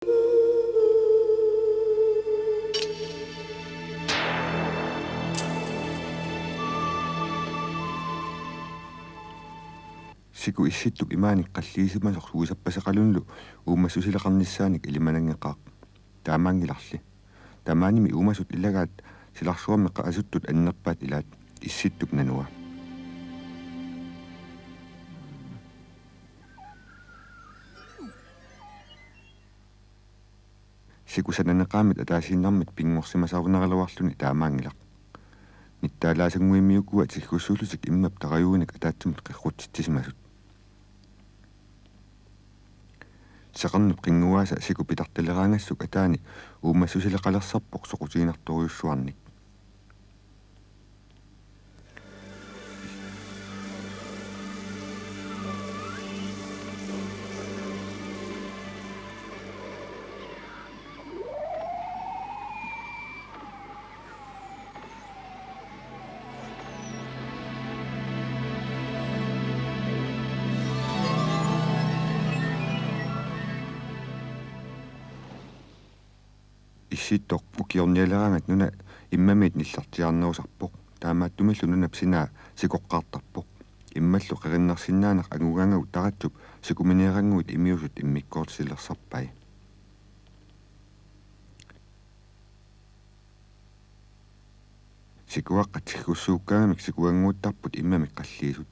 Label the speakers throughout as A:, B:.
A: Siku issittuk imaanik qalliisimasoq uusappaseqalunlu uummassusileqarnissaanik ilimanangeqaaq taamaangilarli tamaanimi uumasut illagaat silarsuarmeqqa asuttut annerpaat ilaat issittuk nanua sikusananeqaamit ataasinnarmit pinngorsimasaaruneralawarluni taamaangilaq nittaalaasangуимиукуа тиккуссуулусик иммап тараюуник атаатсумит қеррутситсимасут сеқарнут қингуааса сику питарталераангассук атаани уумассусилеқалерсарпоқ соқутиинарторюссуарник issittoq ukiornialeraangat nuna immamit nillартиарнерусарпоq таамааттумиллу нунап синаа сикоққартарпоq иммаллу қериннарсиннаанеқ агугаангагу таратсуп сикуминеерангуит имиусут иммиккоортисиллерсарпай сикуаққат сикуссууккаагамик сикуангууттарпут иммамик қаллиисут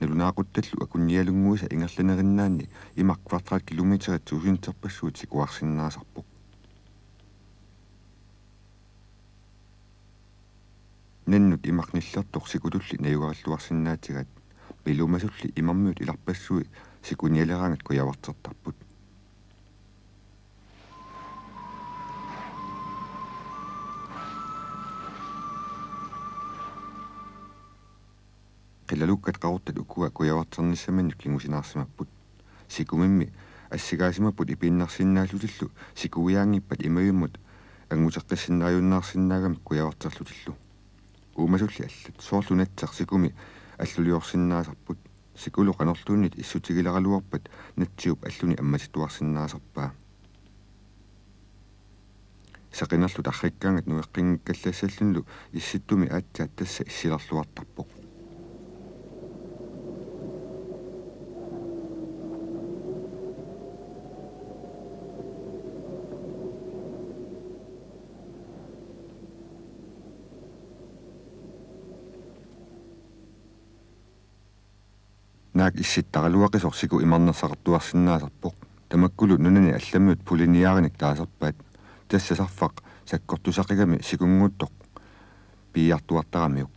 A: налунаақутталлу акунниалунгуиса ингерланериннаанни имақ квартрат километрит тусинтерпассуут сикуарсиннаасарпоq нэннут имақниллертоқ сикутулли наюгариллуарсинаатигат пилумасулли имармиут иларпассуи сикуниалераангат куявартертарпут қилалуккат қаруттат укуа куявартерниссаманник кингусинаарсимаппут сикумимми ассигаасимаппут ипииннарсиннааллутиллу сикуиаангиппат имаюммут ангутеққиссиннааюннаарсиннаагамик куявартерлутиллу уумасулли аллат соорлунатсар сикуми аллулиорсиннаасарпут сикулу канерлууннит иссутигилералуарпат натсиуп аллуни амматитуарсиннаасарпаа сақинерлу тарриккаангат нуэққингиккаллаассаллунлу исситтуми аатсаат тасса иссилерлуартарпоқ наак исситтаралуақисор сику имарнерсақартуарсинаасарпоқ тамаккулу нунани алламиут пулиниаариник таасерпаат тассасарфақ саккортусақигами сикунгууттоқ пиартуартарамиук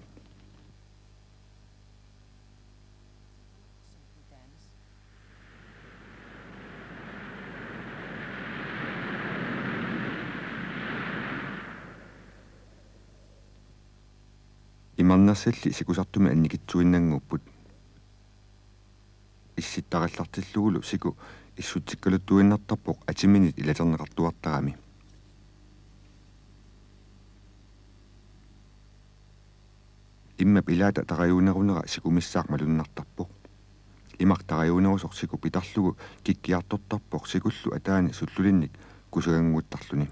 A: имарнерсалли сикусартуми анникитсуиннангууппут исситтараллартиллугулу сику иссутсиккалуттуиннартарпоқ атиминит илатернеқартуартарами имма пилаата тараюунерунера сикумиссаақ малуннартарпоқ имақ тараюунерусоқ сику питарлугу киккиартортарпоқ сикуллу атаани суллулинник кусагангуттарлуни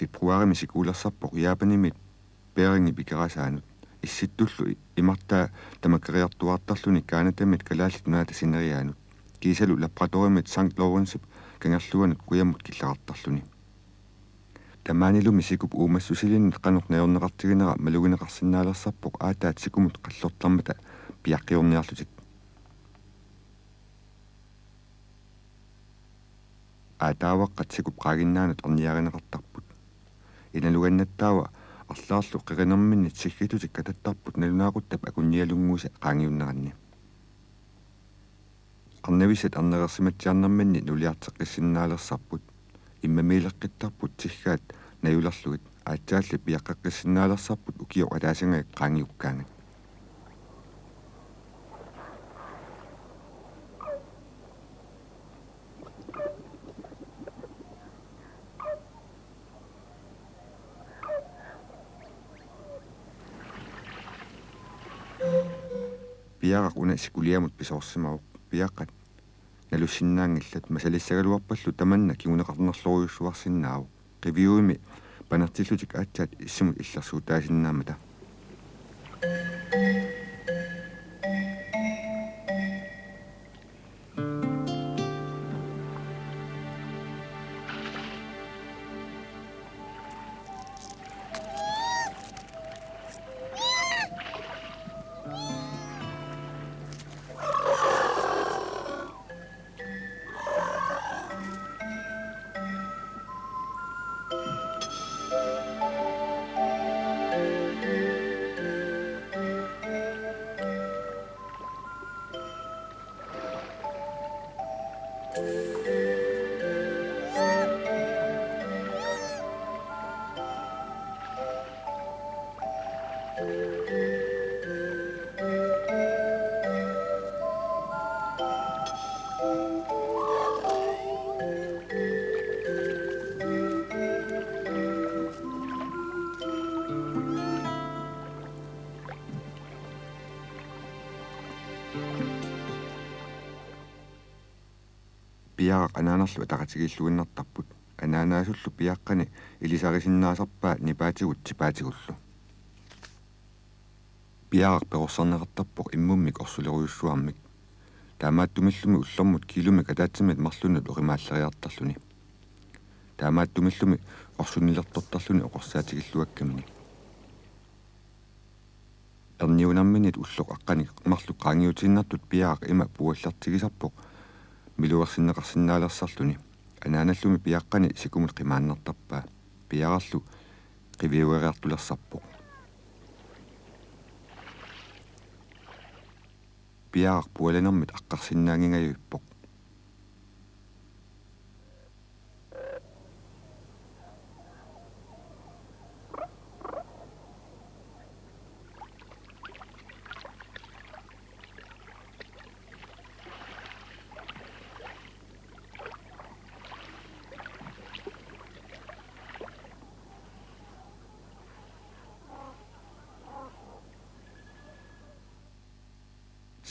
A: фебруарими сикуулерсарпоқ яапанимит пееринги пикерасаанут исситтуллу имартаа тамаккериартуартарлуни каанатамит калааллит нуата синериаанут кисалу лабораториумит санкт лоуренсип кангерлуанут куяммут киллақартарлуни тамаанилуми сикуп уумассусилиннит қанор наернеқартигинера малугинеқарсинаалерсарпоқ аатаат сикумут қаллортармата пиаққиорниарлутик аатааваққат сикуп қаагиннаанут арниаринеқартарпут иналуганнаттаава арлаарлу қеринерминнит сиггитутик кататтарпут налунаақуттап акунниалунгууса qaangiunneranni арнависат арнерерсиматсиарнерминни нулиартеққиссиннаалерсарпут иммамилеққиттарпут сиггаат наюлерлугит аатсаалли пиаққаққиссиннаалерсарпут укио алаасангаак qaangiukkaangat piaqaq una sikuliamut pisorsimauq piaqqat nalussinnaangillat masalissagaluarpallu tamanna kiguneqarnerloriussuarsinnaau qiviuimi panertillutik aatsaat issumut illersuutaasinnaammata piaqaq anaanerlu ataqatigilluinnartarput anaanaasullu piaqqani ilisarisinnaasarpaa nipaatigut tipaatигуллу piaqaq perossarneqartarpoq immummik orsuleruyussuarmik таамааттумиллуми уллэрмут килумик атаатсимит марлунут оримааллериартарлүни таамааттумиллуми орсунилертортарлүни оқорсаатигиллуаккамини эрниунарминит уллоқ аққани марлу qaangiutiinnartut piaqaq има пуаллартигисарпоқ милуарсиннеқарсинаалерсарлүни анааналлуми пиаққани сикумут қимааннартарпаа пиарарлу қивиуериартулерсарпоқ пиарaq пуаланермит аққарсинаангингаюиппоқ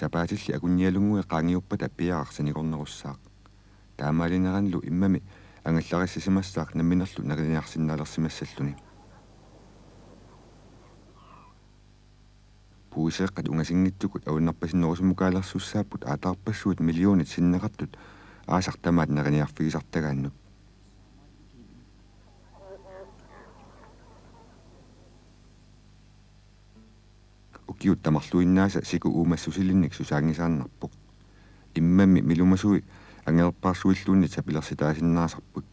A: сапаатилли акунниалунгуи qaangiuppat аппиаарсанигорнерусsaaq таамаалинеранлу иммами ангаллариссисимассаақ намминерлу наринниарсинаалерсимассаллуни пуисеэққат унгасингитсукут авуннарпасиннерусумукаалерсуссааппут аатаарпассуут миллионит синнеқартут аасартамаат нариниарфигисартагааннут укиут тамарлуиннааса сику уумассусилинник сусаангисааннарпоқ иммамми милумасуи ангерпаарсуиллуунни сапилерситаасиннаасарпут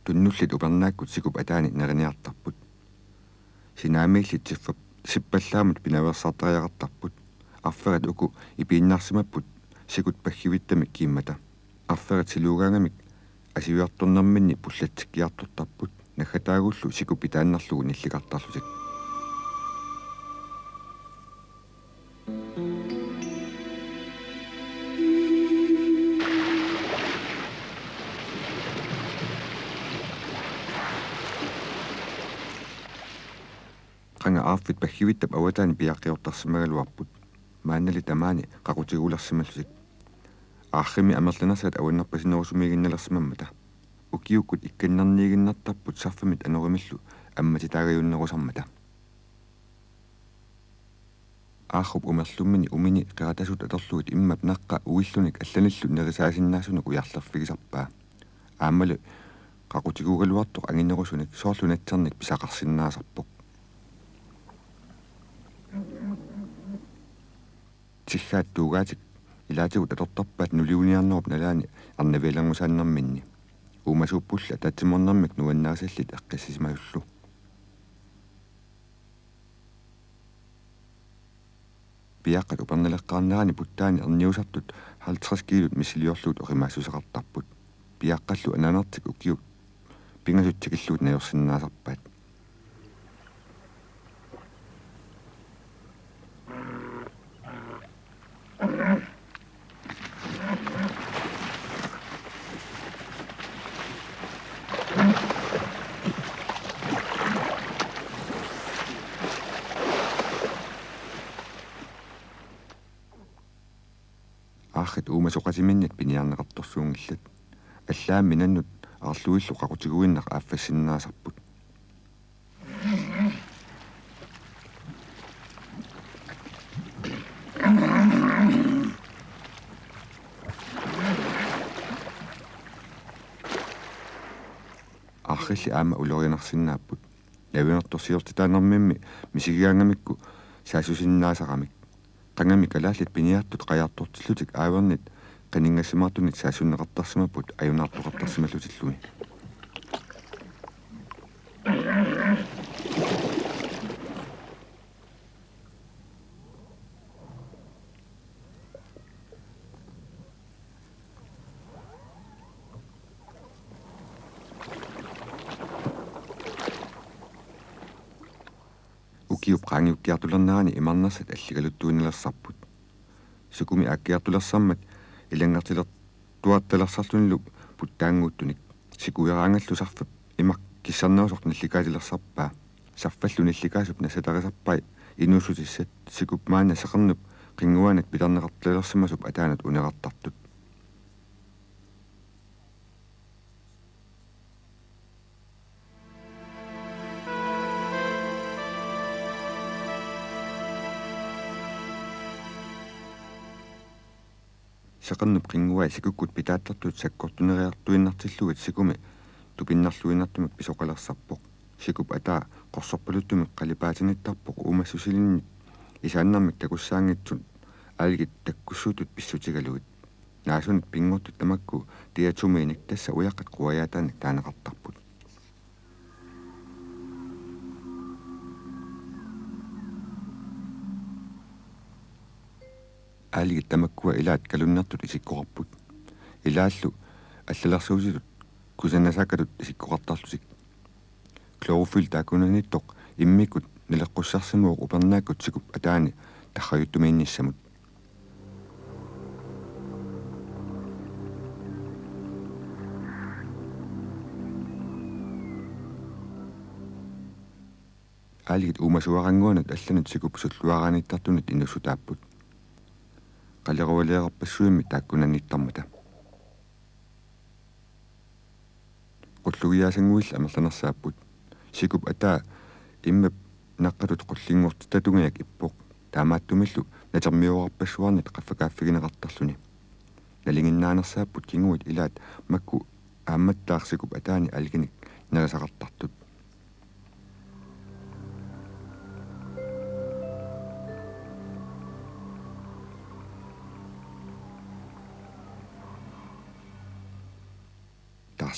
A: туннуллит упернааккут сикуп атаани нериниартарпут синаамииллит сиппаллаамут пинаверсартариақартарпут арферат уку ипииннарсимаппут сикут паггивиттамик кииммата арферат силуугаангамик асивиарторнэрминни пуллатсиккиартортарпут нахатаагуллу сикупи тааннарлугу нилликартарлутик qanga aaffit paggivittap awataani piaqqiortarsimaгаluarput maannali tamaani qaqutigularsimallusik аарrimi amerlanersat awannarpasinerusumigинналерсимаммата укиуккут икканнерниигиннартарпут сарфамит анеримиллу амматитаагаюннерусармата аахуп умерлуммини умини қиратасут атерлугит иммап наққа уиллуник алланиллу нерисаасиннаасунук уярлерфигисарпаа ааммалу қақутигуугалуартоқ ангинерусуник соорлунатсерник писақарсиннаасарпоқ тиххаат туugaатик илаатигут атортарпаат нулиуниарнеруп налаани арнавиалангусааннэрминни уумасууппулла татсиморнэрмик нуаннаасаллит эққиссисимаюллу пиаққат упернелеққарнерани путтаани эрниусартут 50 килот мисилиорлуут оримаассусеқартарпут пиаққаллу анаанертик укиут пингасутсикиллуут наерсиннаасарпаат илларрит уумасоқасиминнит пиниарнеқарторсуунгиллат аллаами наннут аарлуиллу қақутигуиннақ ааффассиннаасарпут аррилли аама улорианарсиннааппут навинерторсиортитаанермимми мисигиангамикку саасусиннаасарамик qangami kalaallit piniartut qajartortillutik aavernet qaningassimaartunit saasunneqartarsimaput ajunaartoqartarsimallutillumi ukiup qaangiukkiartulernaani imarnarsat alligaluttuinnelerssarput sukumi aakkiartulersammat ilangartilertuattalersarlunillu puttaanguuttunik sikueraangallusarfap imaq kissarnerusoq nillikaatilersarpaa saffallu nillikaasup nasatarisarpai inussutissat sikup maana saqernup qinguaanat pilarneqartlelersimasup ataanat uneqartartut saqernup qinguai sikukkut pitaattartut sakkortuneriartuinnartillugut sikumi tupinnarluinartumik pisoqalersarpoq sikup ataa qorsorpaluttumik qalipaatinittarpoq umassusilinni isaannarmik takussaangitsut aalgit takkussuutut pissutigalugut naasunit pingortut tamakku tiatumiinik tassa uyaqqat quayaataanik taaneqartarput aalgit tamakkua ilaat kalunnartut isikkoqarput ilaallu аллалерсуусилут кусанасакалут исиккоқартарлусик клорофилл таакунанитtoq иммикут налеққуссарсимуу упернааккут сикуп атаани тарраюттумиинниссамут aalгит уумасуарангуанат алланут сикуп суллуарааниттартунит инуссутааппут qallerualeerarpassuimmi taakkunannittармата qullugiaasanguilla амерланерсааппут сикуп атаа иммап наққатут qullinngortitatungиак иппоқ таамааттумиллу натермиуарпассуарнит qaffakaaффигинеқартарлуни налингиннаанерсааппут кингуит илаат макку аамматтаарсикуп атаани алгиник нерисақартартут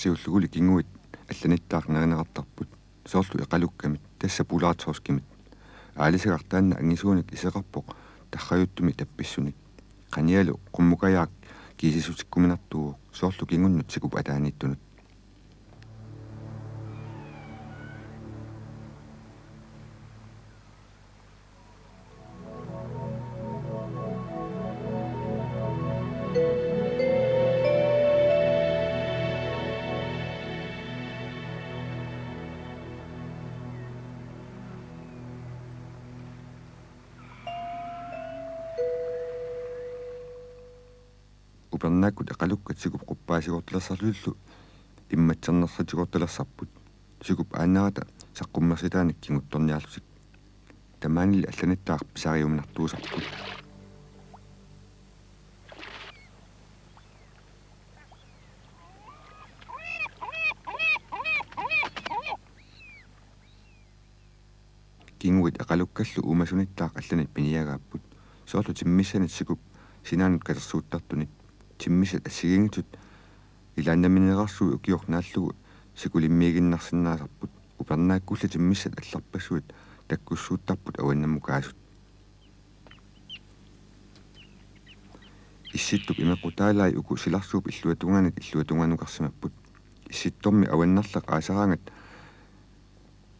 A: тарсиуллугули кингуит алланиттаарнеринеқартарпут соорлу эқалуккамит тасса пулааторскимит аалисагартаанна ангисууник исеқарпоқ тарраюттуми тапписсуник qaниалу qummukajaak kiisisutikkуминартуу соорлу кингуннут сикуп атааниттунут upernaakut eqalukkat sikup quppaasigoortalersarlullu immatsernersatigoortalersarput sikup aannerata saqqummersitaanik kinguttorniaallusik tamaanilli allanittaaq pisariuminartuusarput kinguit eqalukkallu umasunittaaq allanit piniagaapпут soorlu timmissanit sikup sinaanut katersuuttartunit timmisat assigingitut ilaannamineqarsuu ukiornaallugu sikulimmiiginnarsиннаасарпут упернааккулла тиммиссат алларпассуит таккуссуuттарпут ауаннаммукаасут исситтуп имеқутаалай уку силарсууп иллуатунгаанукарсимаппут исситторми ауаннарлақ аасараангат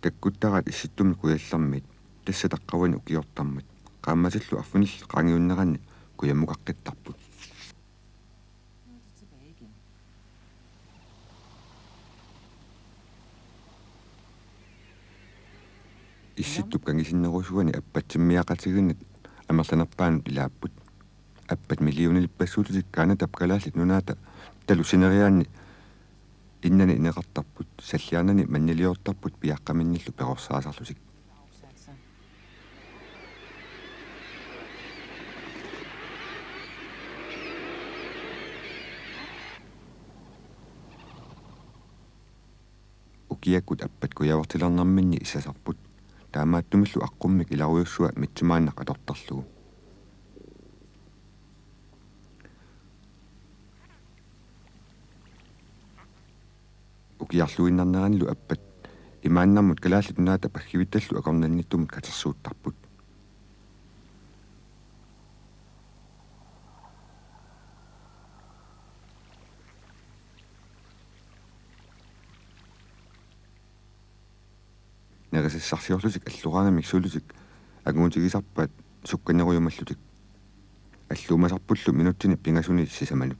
A: таккуттарат исситтумми куяллармит тасса таққавани укиортармат qaammatилlu арфунилл qaangiunneranni kuyammukaqqittarput исситтуп кангисиннерусуани аппатсиммиақатигиннит амерланерпаанут илааппут аппат миллионилиппассуулисик каана тапкалааллит нунаата талусинериаанни иннани инеқартарпут саллиарнани маннилиортарпут пиаққаминниллу перорсаасарлусик укиаккут аппат куявартилернэрминни иссасарпут таамааттумиллу аққуммик иларуйуссуа митсумааннақ атортарлугу укиарлуиннарнеранилу аппат имааннармут калааллит унаата паггивитталлу акорнанниттумут катерсууттарпут нерисиссарсиорлусик аллураангамик сулусик агуутигисарпаат сукканеруйумаллутик аллуумасарпуллу минуттини пингасуни сисамалу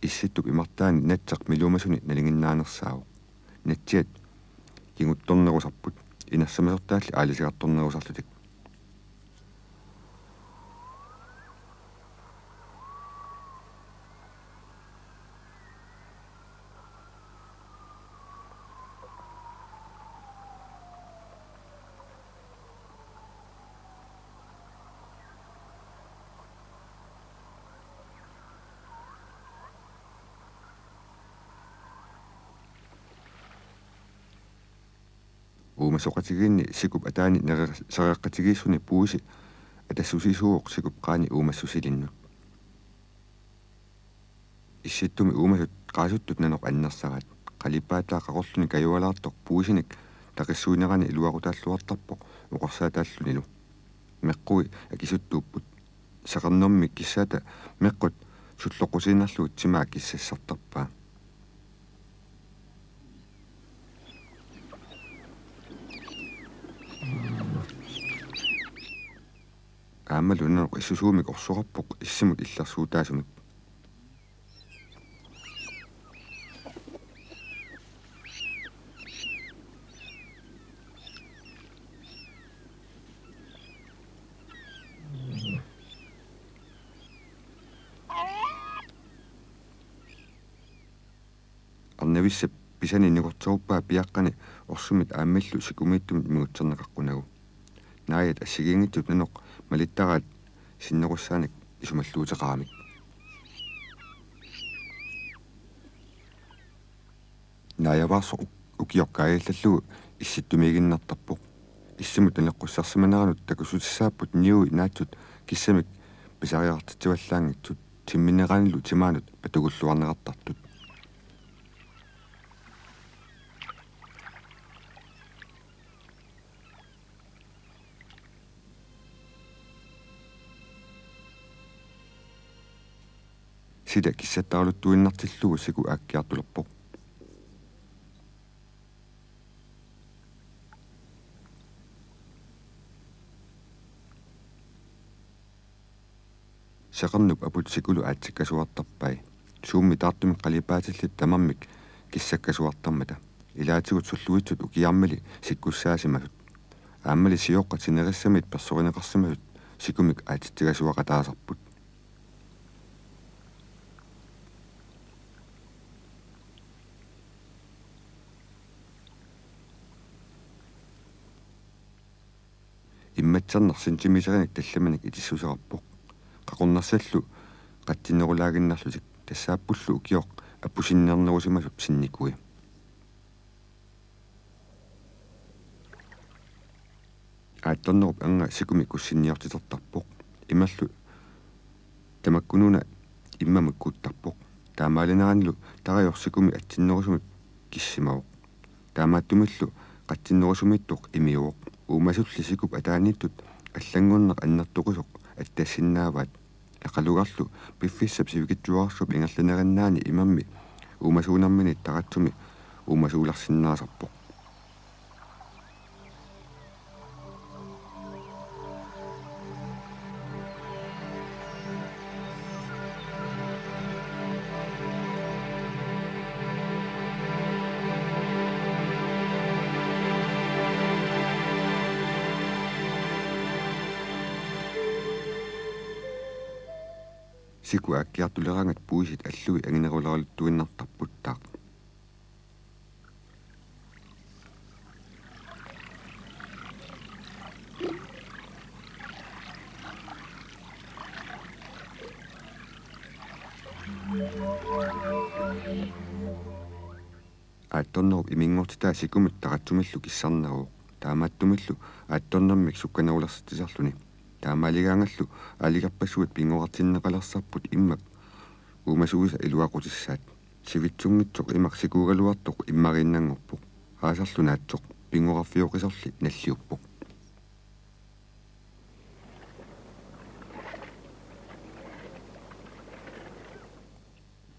A: исситтук имартаани натсақ милуумасуни налингиннаанерсааву натсиат кигутторнерусарпут инассамасертаалли аалисигартторнерусарлутик уумассоқатигиинни сикуп атаани нерерсареққатигииссуни пууси атассусисууоқ сикуп qaani уумассусилиннут исситтуми уумасут qaasuttut наноқ аннерсараат қалиппаатаа қақорлуни каюалаартоқ пуусиник тақиссуинерани илуарутааллуартарпоқ уқарсаатааллунилу меққуи акисуттууппут сақарнэрми киссаата меққут суллоқусииннарлугут тимаа киссассартарпаа аамалунеқ иссусуумик орсуқарпоқ иссимут иллерсуутаасумик арнависса писани никорторуппаа пиаққани орсумит ааммиллу сикумииттумит мигутсернеқаққунагу наает ассигингитсут наноқ малиттараат синнеруссааник исумаллуутеқарамик наяваарсо укиоркааллаллугу исситтумигиннартарпоқ иссимут танеққуссарсиманеранут такусутиссааппут ниуи наатсут киссамик писариартитсуаллаангитсут тимминерааниллу тимаанут патугуллуарнеқартартут сида киссаттаарулуттуиннартиллугу сику ааккиартулерпоқ сеқарнуп апут сикулу аатсиккасуартарпай суумми таартумик қалипаатиллит тамармик киссаккасуартармата илаатигут суллуитсут укиармали сиккуссаасимасут ааммали сиоққа тинериссамит персоринеқарсимасут сикумик аатиттигасуақатаасарпут имматсарнер сентимитериник талламаник итиссусеқарпоқ қақорнарсаллу қаттинерулаагиннарлутик тассааппуллу укиоқ аппусиннернерусимасут синникуи аатторнеруп анга сикуми куссинниортитертарпоқ ималлу тамаккунуна иммамаккуттарпоқ таамаалинеранилу тариорсикуми атсиннерусумик киссимавоқ таамааттумиллу қаттиннерусумиттоқ имиуоқ уумасулли сикуп атааниттут аллангууннеқ аннертоқусоқ аттассиннааваат ақалугарлу пиффиссап сивикитсуарсуп ингерланераннаани имамми уумасуунармини таратсуми uumasuularsinnaasarpoq siku akkiartulerangat puisit allui anginerulaarluttuinnartarputtaaq aattornerup imingortitaa sikumut taqatsumillu kissarneruuq taamaattumillu aattornermik sukkanerulerstisarluni taamaaligaangallu aaligarpassuut pingoqartinneqalarsarput immak uumasuusa iluaqutissaat sivitsungitsoq imaq sikuugaluartoq immariinnangorpoq aasarlunaatsoq pingoqarfioqisorli nalliuppoq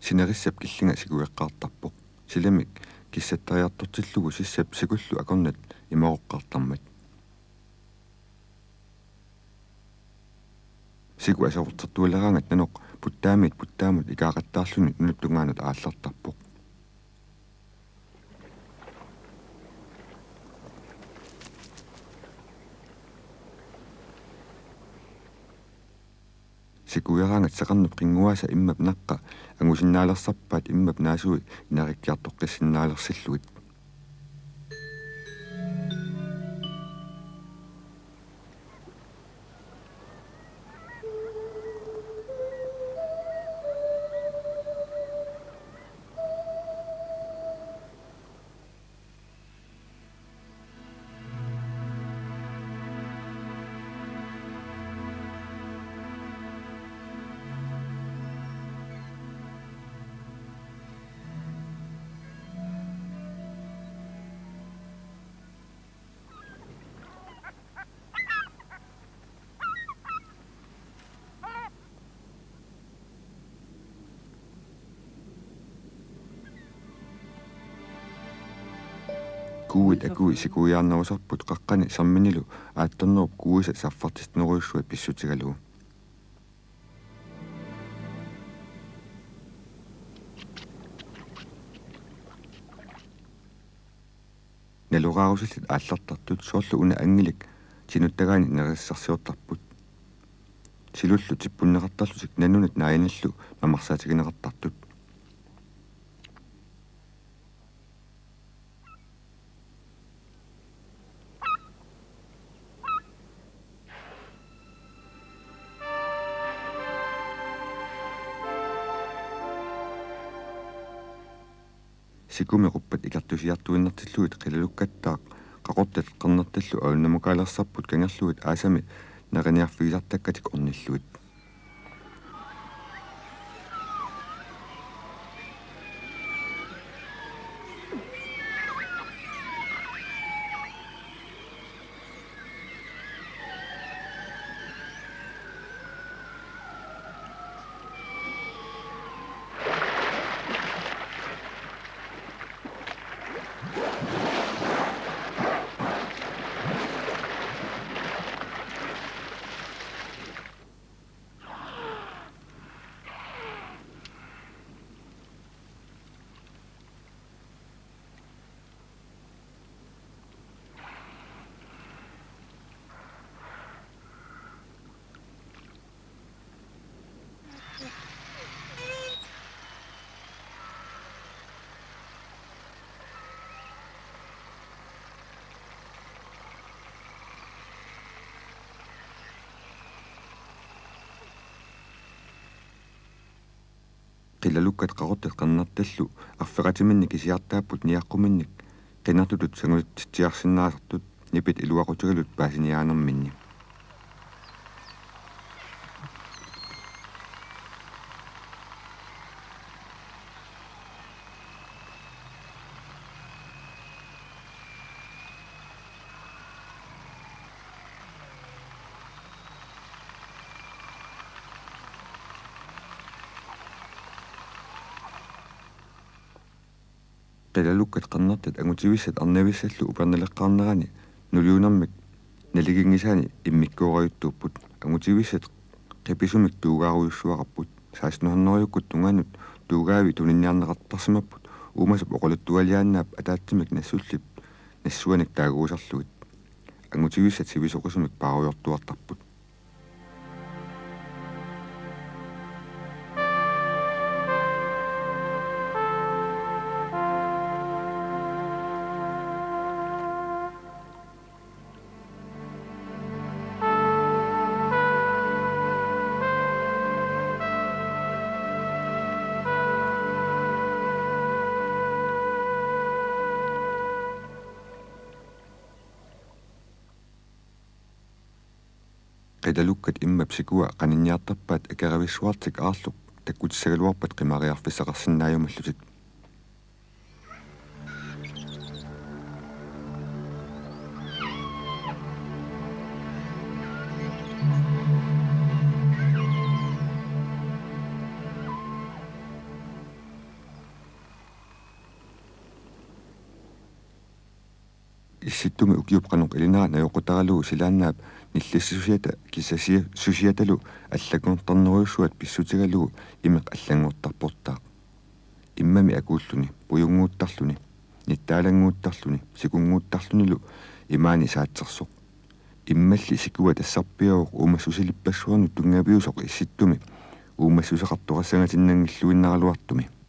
A: sinerissap killinga sikueqqaartarpoq silamik kissаттариарторtillugu sissap sikullu akornat imaqoqqaartarmat siku asortertuulerangat nanoq puttaamut ikaaqattaarluni nunuttungaanut aallartarpoq sikuyarangat saqarnup qinguasa immap naqqa angusinnaalerssarpaat immap naasui inarikkiartoqqissinnaalerssilluit kuuit akui sikuyaarnerusarput qaqqani sarminilu aattornerup kuuisa saffartistneruissuat pissutigalugu naluraarusillit aallartartut soorlu una angilik sinuttagaani nerissarsiortarput silullu tippunneqartarlusik nanunat naayanillu mamarsaatigineqartartut sikumequppat ikartusiartuinnartilluit qilalukkattaaq qaqortat qernertallu aunnamukaalersarput kangerluit aasami neqaniarfigisartakkatik ornilluit qilalukkat qaqortat qernertallu arfeqatiminnik isiartaapput niaqqumинник qinartutut sangulitsiarsinnaasartut nipit iluaqutigalut paasiniaanerminni qilalukkat qarnartat angutivisat arnavissallu upernileqqarnerani nuliunarmik naligingisaani immikkuorajuttuupput angutivisat qipisumik tuugaaruissuaqarput saasnuharneriukkut tungaanut tuugaavi tuninniarneqartarsimapput uumasup oquluttualiaannaap ataatsimik nassullip nassuanik taaguusarlugit angutivisat sivisoqusumik paarujortuartarput. qilalukkat immapsikua qaninniartarpaat akaravisuartik aarluq takkutissagaluarpat qimariarfissaqarsinnaajumallutик. Issittumi ukiupqanuq ilinara najoqutaralugu silaannaap nillissisusiata kisasusiatalu allakunertarneruissuat pissutigalugu imeq allanguuttarportaaq immami akuulluni pujunguuttarluni nittaalanguuttarluni sikunguuttarlunilu imaani saatsersoq immalli sikua tassarpiaruq uumassusilipassuarnu tungaviusoq issittumi uumassuseqartoqassangatinnangilluinnaraluartumi.